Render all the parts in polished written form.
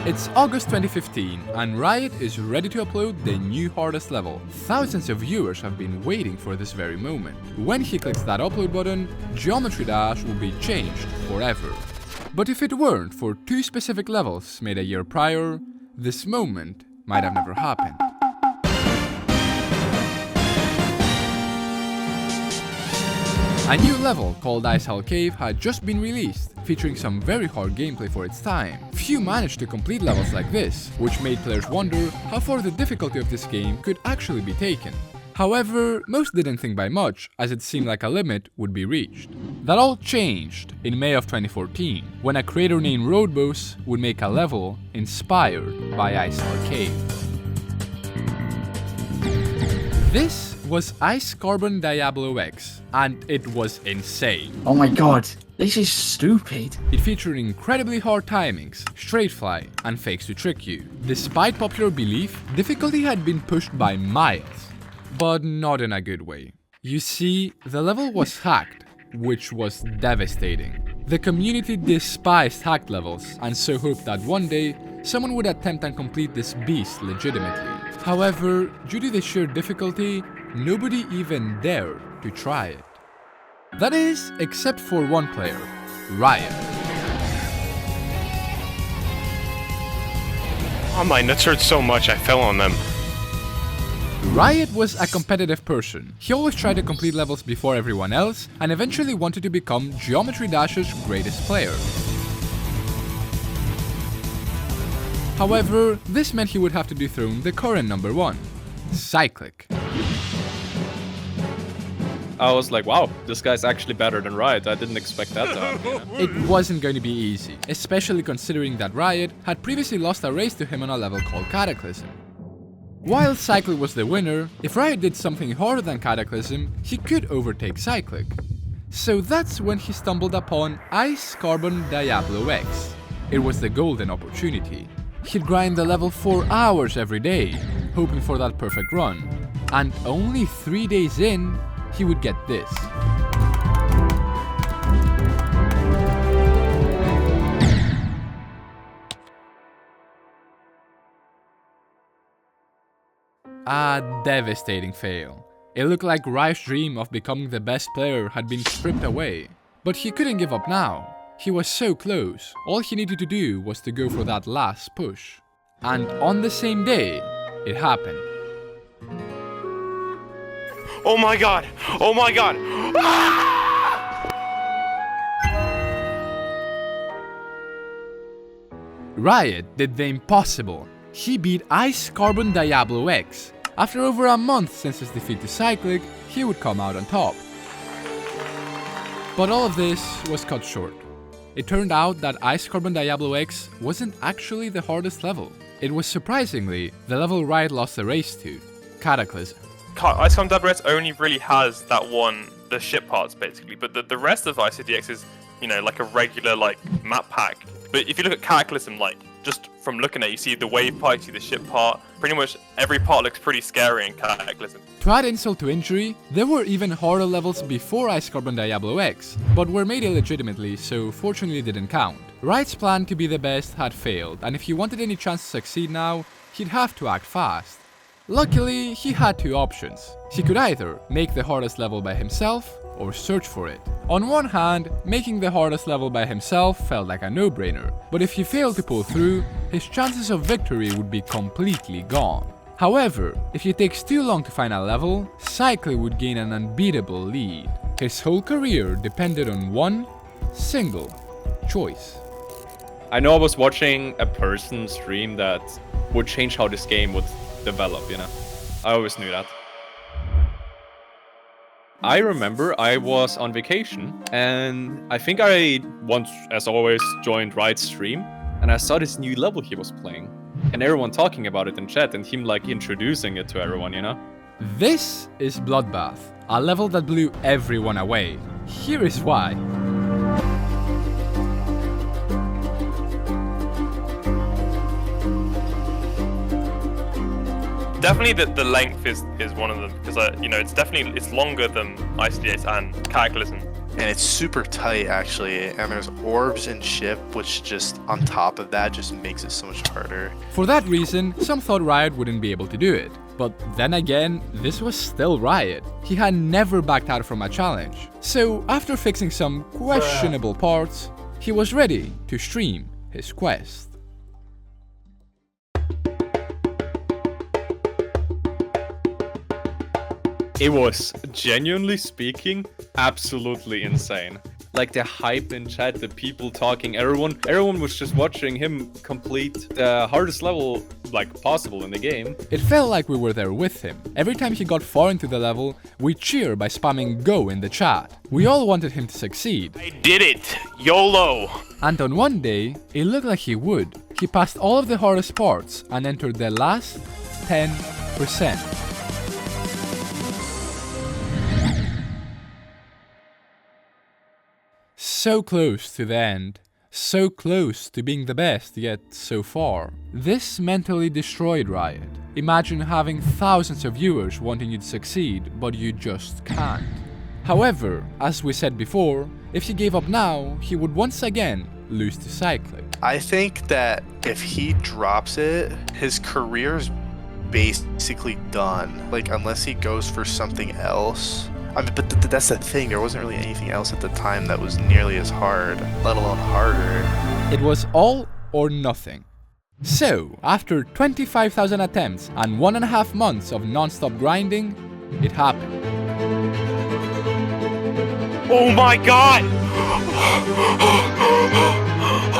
It's August 2015 and Riot is ready to upload the new hardest level. Thousands of viewers have been waiting for this very moment. When he clicks that upload button, Geometry Dash will be changed forever. But if it weren't for two specific levels made a year prior, this moment might have never happened. A new level called Ice Hell Cave had just been released, featuring some very hard gameplay for its time. Few managed to complete levels like this, which made players wonder how far the difficulty of this game could actually be taken. However, most didn't think by much, as it seemed like a limit would be reached. That all changed in May of 2014, when a creator named Roadboss would make a level inspired by Ice Hell Cave. This was Ice Carbon Diablo X, and it was insane. Oh my god, this is stupid. It featured incredibly hard timings, straight fly, and fakes to trick you. Despite popular belief, difficulty had been pushed by miles, but not in a good way. You see, the level was hacked, which was devastating. The community despised hacked levels, and so hoped that one day, someone would attempt and complete this beast legitimately. However, due to the sheer difficulty, nobody even dared to try it. That is, except for one player, Riot. Oh, my nuts hurt so much I fell on them. Riot was a competitive person. He always tried to complete levels before everyone else, and eventually wanted to become Geometry Dash's greatest player. However, this meant he would have to dethrone the current number one, Cyclic. I was like, wow, this guy's actually better than Riot. I didn't expect that to happen. It wasn't going to be easy, especially considering that Riot had previously lost a race to him on a level called Cataclysm. While Cyclic was the winner, if Riot did something harder than Cataclysm, he could overtake Cyclic. So that's when he stumbled upon Ice Carbon Diablo X. It was the golden opportunity. He'd grind the level for hours every day, hoping for that perfect run. And only 3 days in, he would get this. A devastating fail. It looked like Riot's dream of becoming the best player had been stripped away. But he couldn't give up now. He was so close. All he needed to do was to go for that last push. And on the same day, it happened. Oh my god! Oh my god! Riot did the impossible. He beat Ice Carbon Diablo X. After over a month since his defeat to Cyclic, he would come out on top. But all of this was cut short. It turned out that Ice Carbon Diablo X wasn't actually the hardest level. It was surprisingly the level Riot lost the race to, Cataclysm. Ice Carbon Diablo X only really has that one, the ship parts basically, but the rest of ICDX is, you know, like a regular map pack. But if you look at Cataclysm, just from looking at it, you see the wave part, you see the ship part, pretty much every part looks pretty scary in Cataclysm. To add insult to injury, there were even harder levels before Ice Carbon Diablo X, but were made illegitimately, so fortunately didn't count. Riot's plan to be the best had failed, and if he wanted any chance to succeed now, he'd have to act fast. Luckily, he had two options. He could either make the hardest level by himself, or search for it. On one hand, making the hardest level by himself felt like a no-brainer, but if he failed to pull through, his chances of victory would be completely gone. However, if it takes too long to find a level, Cyclic would gain an unbeatable lead. His whole career depended on one single choice. I know I was watching a person stream that would change how this game would develop, you know? I always knew that. I remember I was on vacation, and I think I once, as always, joined Riot's stream, and I saw this new level he was playing, and everyone talking about it in chat, and him introducing it to everyone, you know? This is Bloodbath, a level that blew everyone away. Here is why. Definitely the length is one of them, because it's longer than ICDX and Cataclysm. and it's super tight actually, and there's orbs and ship, which just on top of that just makes it so much harder. For that reason, some thought Riot wouldn't be able to do it. But then again, this was still Riot. He had never backed out from a challenge. So after fixing some questionable parts, he was ready to stream his quest. It was, genuinely speaking, absolutely insane. Like the hype in chat, the people talking, everyone was just watching him complete the hardest level like possible in the game. It felt like we were there with him. Every time he got far into the level, we cheer by spamming go in the chat. We all wanted him to succeed. I did it! YOLO! And on one day, it looked like he would. He passed all of the hardest parts and entered the last 10%. So close to the end, so close to being the best, yet so far. This mentally destroyed Riot. Imagine having thousands of viewers wanting you to succeed, but you just can't. However, as we said before, if he gave up now, he would once again lose to Cyclic. I think that if he drops it, his career's basically done. Like, unless he goes for something else. I mean, but that's the thing, there wasn't really anything else at the time that was nearly as hard, let alone harder. It was all or nothing. So, after 25,000 attempts and 1.5 months of non-stop grinding, it happened. Oh my god!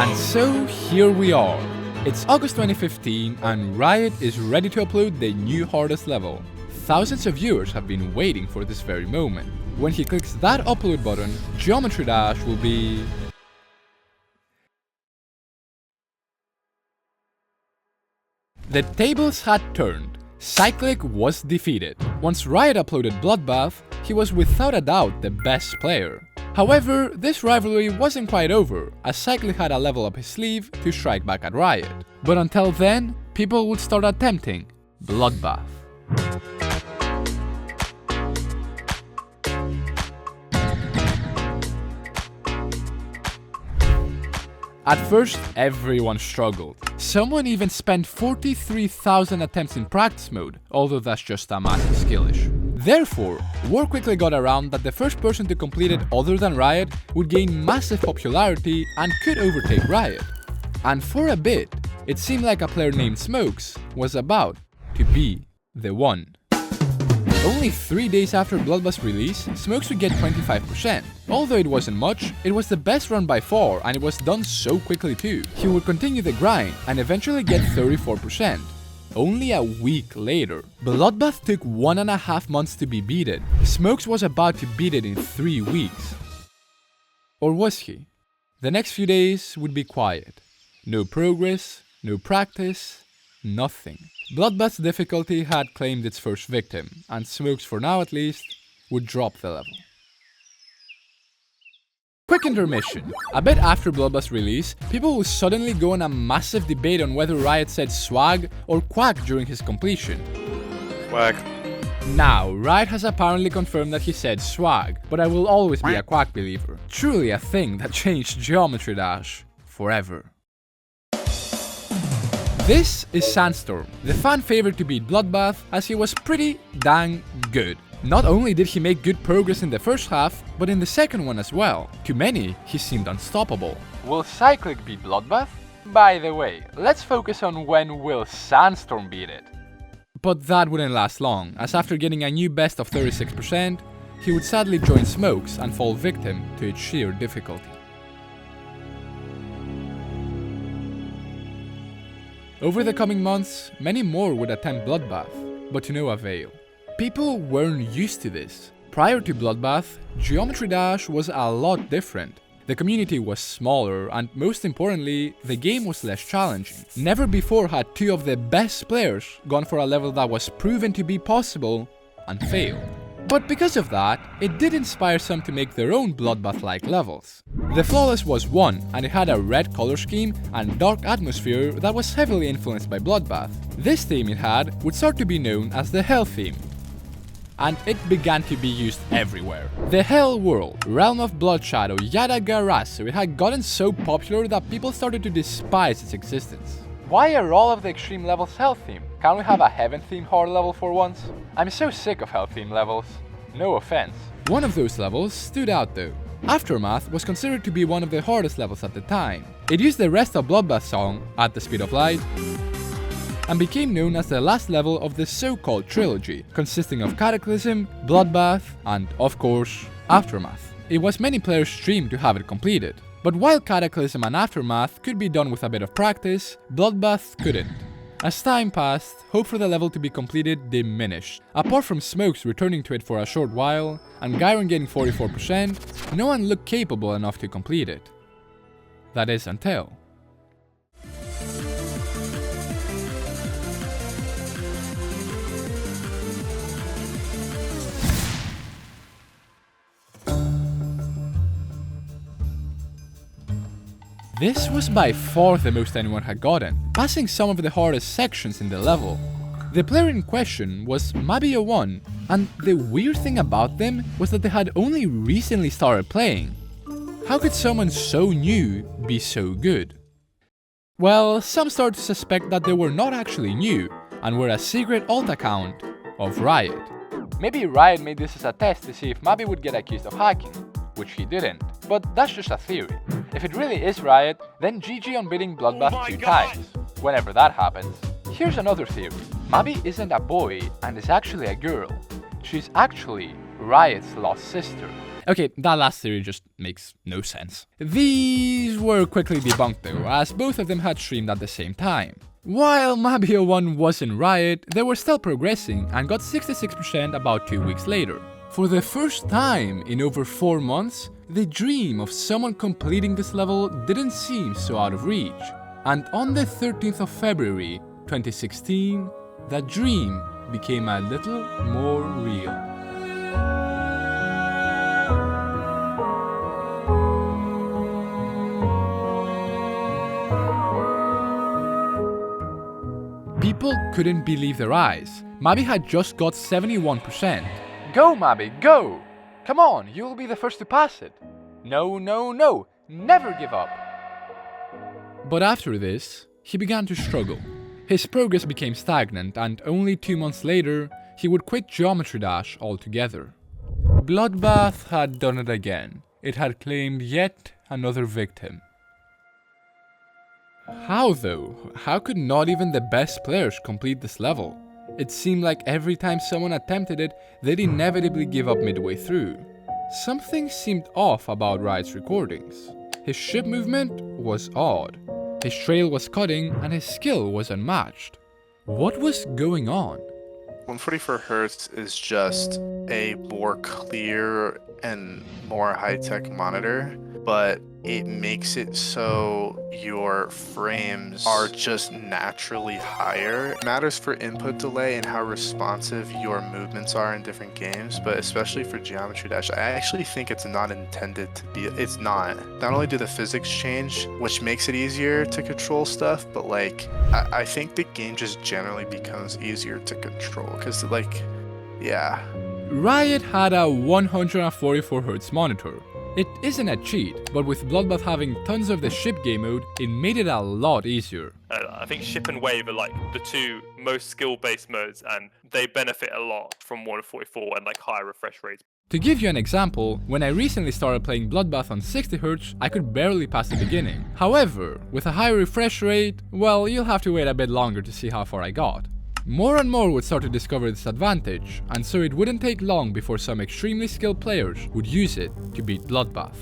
And so here we are. It's August 2015 and Riot is ready to upload the new hardest level. Thousands of viewers have been waiting for this very moment. When he clicks that upload button, Geometry Dash will be... The tables had turned. Cyclic was defeated. Once Riot uploaded Bloodbath, he was without a doubt the best player. However, this rivalry wasn't quite over, as Cyclic had a level up his sleeve to strike back at Riot. But until then, people would start attempting Bloodbath. At first, everyone struggled. Someone even spent 43,000 attempts in practice mode, although that's just a massive skill issue. Therefore, word quickly got around that the first person to complete it other than Riot would gain massive popularity and could overtake Riot. And for a bit, it seemed like a player named Smokes was about to be the one. Only 3 days after Bloodbath's release, Smokes would get 25%. Although it wasn't much, it was the best run by far and it was done so quickly too. He would continue the grind and eventually get 34%. Only a week later, Bloodbath took 1.5 months to be beaten. Smokes was about to beat it in 3 weeks. Or was he? The next few days would be quiet. No progress, no practice, nothing. Bloodbath's difficulty had claimed its first victim, and Smokes, for now at least, would drop the level. Quick intermission. A bit after Bloodbath's release, people would suddenly go on a massive debate on whether Riot said swag or quack during his completion. Swag. Now, Riot has apparently confirmed that he said swag, but I will always be a quack believer. Truly a thing that changed Geometry Dash forever. This is Sandstorm, the fan favorite to beat Bloodbath, as he was pretty dang good. Not only did he make good progress in the first half, but in the second one as well. To many, he seemed unstoppable. Will Cyclic beat Bloodbath? By the way, let's focus on when will Sandstorm beat it. But that wouldn't last long, as after getting a new best of 36%, he would sadly join Smokes and fall victim to its sheer difficulty. Over the coming months, many more would attempt Bloodbath, but to no avail. People weren't used to this. Prior to Bloodbath, Geometry Dash was a lot different. The community was smaller, and most importantly, the game was less challenging. Never before had two of the best players gone for a level that was proven to be possible and failed. But because of that, it did inspire some to make their own Bloodbath-like levels. The Flawless was one, and it had a red color scheme and dark atmosphere that was heavily influenced by Bloodbath. This theme it had would start to be known as the Hell theme. and it began to be used everywhere. The Hell World, Realm of Bloodshadow, Yatagarasu, it had gotten so popular that people started to despise its existence. Why are all of the extreme levels hell themed? Can't we have a heaven themed horror level for once? I'm so sick of hell themed levels. No offense. One of those levels stood out though. Aftermath was considered to be one of the hardest levels at the time. It used the rest of Bloodbath song, At the Speed of Light, and became known as the last level of the so-called trilogy, consisting of Cataclysm, Bloodbath, and, of course, Aftermath. It was many players' dream to have it completed. But while Cataclysm and Aftermath could be done with a bit of practice, Bloodbath couldn't. As time passed, hope for the level to be completed diminished. Apart from Smokes returning to it for a short while, and Gyron getting 44%, no one looked capable enough to complete it. That is until... This was by far the most anyone had gotten, passing some of the hardest sections in the level. The player in question was Mabio1, and the weird thing about them was that they had only recently started playing. How could someone so new be so good? Well, some started to suspect that they were not actually new, and were a secret alt account of Riot. Maybe Riot made this as a test to see if Mabi would get accused of hacking, which he didn't, but that's just a theory. If it really is Riot, then GG on beating Bloodbath 2 times, whenever that happens. Here's another theory. Mabi isn't a boy and is actually a girl. She's actually Riot's lost sister. Okay, that last theory just makes no sense. These were quickly debunked though, as both of them had streamed at the same time. While Mabio1 was in Riot, they were still progressing and got 66% about 2 weeks later. For the first time in over 4 months, the dream of someone completing this level didn't seem so out of reach. And on the 13th of February 2016, that dream became a little more real. People couldn't believe their eyes. Mabi had just got 71%. Go, Mabi, go! Come on, you'll be the first to pass it. No, no, no, never give up. But after this, he began to struggle. His progress became stagnant, and only 2 months later, he would quit Geometry Dash altogether. Bloodbath had done it again. It had claimed yet another victim. How though? How could not even the best players complete this level? It seemed like every time someone attempted it, they'd inevitably give up midway through. Something seemed off about Riot's recordings. His ship movement was odd. His trail was cutting and his skill was unmatched. What was going on? 144 Hz is just a more clear and more high-tech monitor, but it makes it so your frames are just naturally higher. It matters for input delay and how responsive your movements are in different games, but especially for Geometry Dash, I actually think it's not intended to be. It's not. Not only do the physics change, which makes it easier to control stuff, but like I think the game just generally becomes easier to control because like, yeah. Riot had a 144Hz monitor. It isn't a cheat, but with Bloodbath having tons of the ship game mode, it made it a lot easier. I think Ship and Wave are like the two most skill-based modes, and they benefit a lot from 144 and like higher refresh rates. To give you an example, when I recently started playing Bloodbath on 60Hz, I could barely pass the beginning. However, with a higher refresh rate, well, you'll have to wait a bit longer to see how far I got. More and more would start to discover this advantage, and so it wouldn't take long before some extremely skilled players would use it to beat Bloodbath.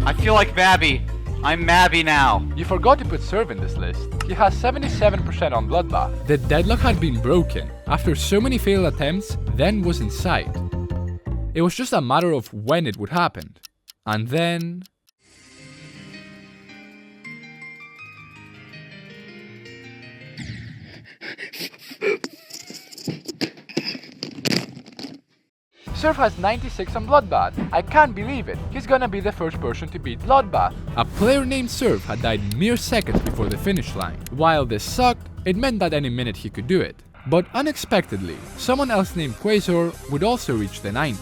I feel like Mabby. I'm Mabby now. You forgot to put Serve in this list. He has 77% on Bloodbath. The deadlock had been broken. After so many failed attempts, then was in sight. It was just a matter of when it would happen. And then... Surf has 96 on Bloodbath. I can't believe it. He's gonna be the first person to beat Bloodbath. A player named Surf had died mere seconds before the finish line. While this sucked, it meant that any minute he could do it. But unexpectedly, someone else named Quasar would also reach the 90s.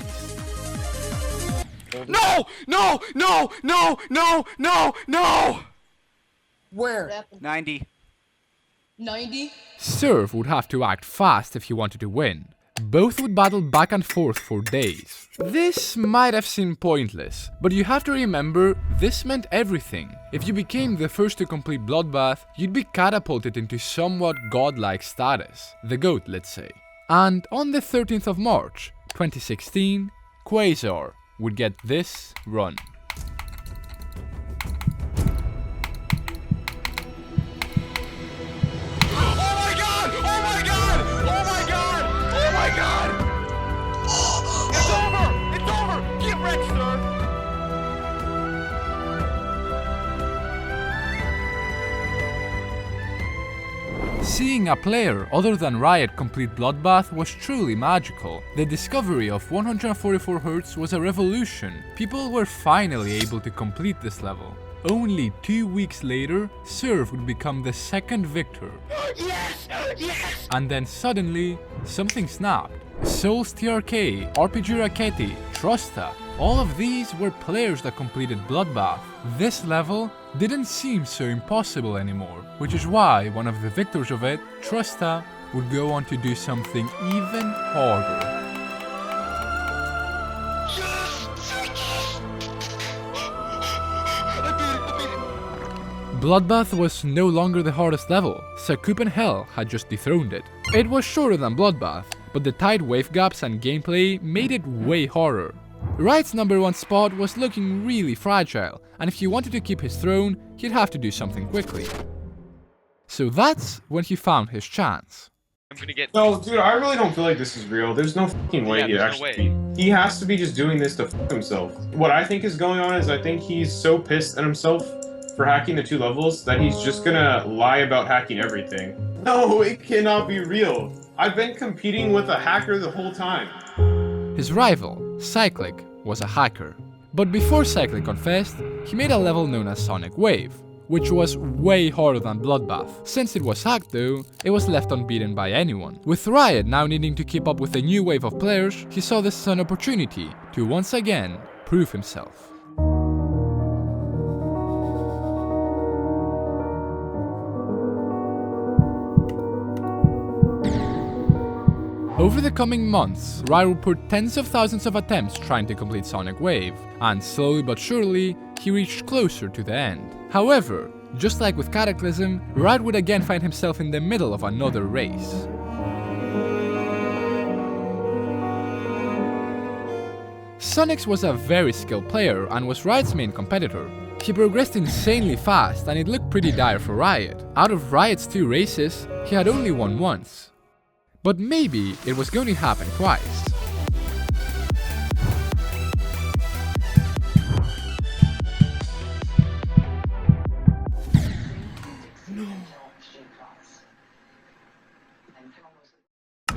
No! No! No! No! No! No! No! Where? 90. 90? Surf would have to act fast if he wanted to win. Both would battle back and forth for days. This might have seemed pointless, but you have to remember this meant everything. If you became the first to complete Bloodbath, you'd be catapulted into somewhat godlike status. The GOAT, let's say. And on the 13th of March, 2016, Quasar would get this run. Seeing a player other than Riot complete Bloodbath was truly magical. The discovery of 144 Hz was a revolution. People were finally able to complete this level. Only 2 weeks later, Surf would become the second victor. Yes! Yes! And then suddenly, something snapped. Souls TRK, RPG Raketi, Trusta, all of these were players that completed Bloodbath. This level didn't seem so impossible anymore, which is why one of the victors of it, Trusta, would go on to do something even harder. Bloodbath was no longer the hardest level, Sakupen Hell had just dethroned it. It was shorter than Bloodbath, but the tight wave gaps and gameplay made it way harder. Riot's #1 spot was looking really fragile, and if he wanted to keep his throne, he'd have to do something quickly. So that's when he found his chance. I'm gonna get. No, dude, I really don't feel like this is real. There's no fucking way he actually. He has to be just doing this to fuck himself. What I think is going on is I think he's so pissed at himself for hacking the 2 levels that he's just gonna lie about hacking everything. No, it cannot be real. I've been competing with a hacker the whole time. His rival, Cyclic, was a hacker. But before Cyclic confessed, he made a level known as Sonic Wave, which was way harder than Bloodbath. Since it was hacked though, it was left unbeaten by anyone. With Riot now needing to keep up with a new wave of players, he saw this as an opportunity to once again prove himself. Over the coming months, Riot would put tens of thousands of attempts trying to complete Sonic Wave, and slowly but surely, he reached closer to the end. However, just like with Cataclysm, Riot would again find himself in the middle of another race. Sonix was a very skilled player and was Riot's main competitor. He progressed insanely fast and it looked pretty dire for Riot. Out of Riot's 2 races, he had only won once. But maybe it was going to happen twice.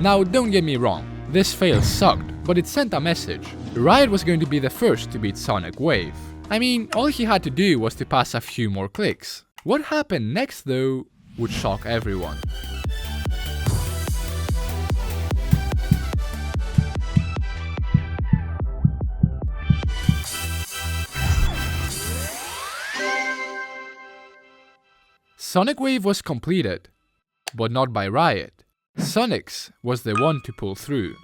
Now don't get me wrong, this fail sucked, but it sent a message. Riot was going to be the first to beat Sonic Wave. I mean, all he had to do was to pass a few more clicks. What happened next though would shock everyone. Sonic Wave was completed, but not by Riot. Sonix was the one to pull through.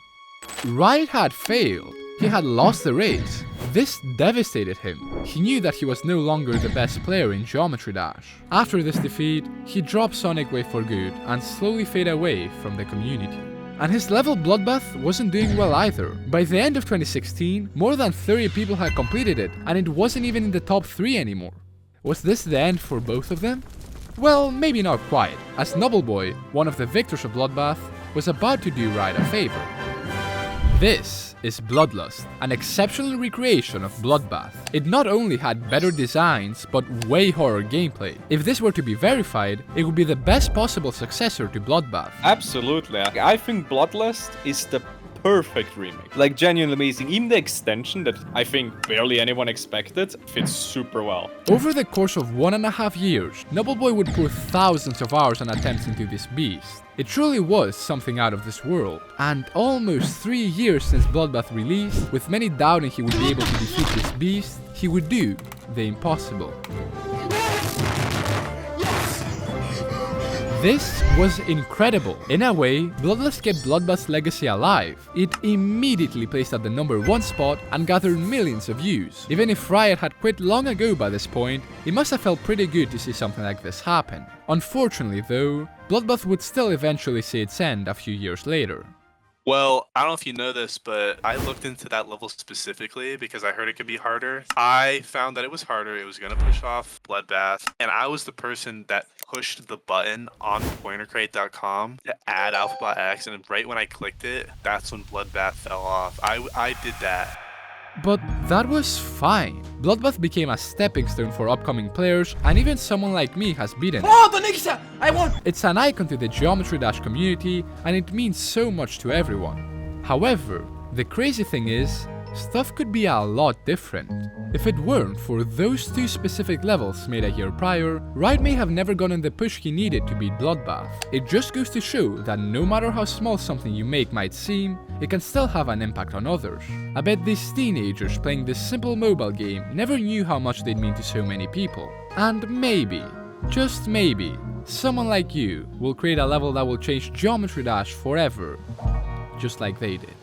Riot had failed. He had lost the race. This devastated him. He knew that he was no longer the best player in Geometry Dash. After this defeat, he dropped Sonic Wave for good and slowly faded away from the community. And his level Bloodbath wasn't doing well either. By the end of 2016, more than 30 people had completed it, and it wasn't even in the top 3 anymore. Was this the end for both of them? Well, maybe not quite, as Nobbleboy, one of the victors of Bloodbath, was about to do Riot a favor. This is Bloodlust, an exceptional recreation of Bloodbath. It not only had better designs, but way horror gameplay. If this were to be verified, it would be the best possible successor to Bloodbath. Absolutely. I think Bloodlust is the perfect remake. Like, genuinely amazing. Even the extension that I think barely anyone expected fits super well. Over the course of 1.5 years, Nobleboy would pour thousands of hours and attempts into this beast. It truly was something out of this world, and almost 3 years since Bloodbath released, with many doubting he would be able to defeat this beast, he would do the impossible. This was incredible. In a way, Bloodlust kept Bloodbath's legacy alive. It immediately placed at the #1 spot and gathered millions of views. Even if Riot had quit long ago by this point, it must have felt pretty good to see something like this happen. Unfortunately though, Bloodbath would still eventually see its end a few years later. Well, I don't know if you know this, but I looked into that level specifically because I heard it could be harder. I found that it was harder. It was going to push off Bloodbath. And I was the person that pushed the button on pointercrate.com to add AlphaBot X. And right when I clicked it, that's when Bloodbath fell off. I did that. But that was fine. Bloodbath became a stepping stone for upcoming players, and even someone like me has beaten it. Oh, Donixia! I won! It's an icon to the Geometry Dash community, and it means so much to everyone. However, the crazy thing is, stuff could be a lot different. If it weren't for those 2 specific levels made a year prior, Riot may have never gotten the push he needed to beat Bloodbath. It just goes to show that no matter how small something you make might seem, it can still have an impact on others. I bet these teenagers playing this simple mobile game never knew how much they'd mean to so many people. And maybe, just maybe, someone like you will create a level that will change Geometry Dash forever, just like they did.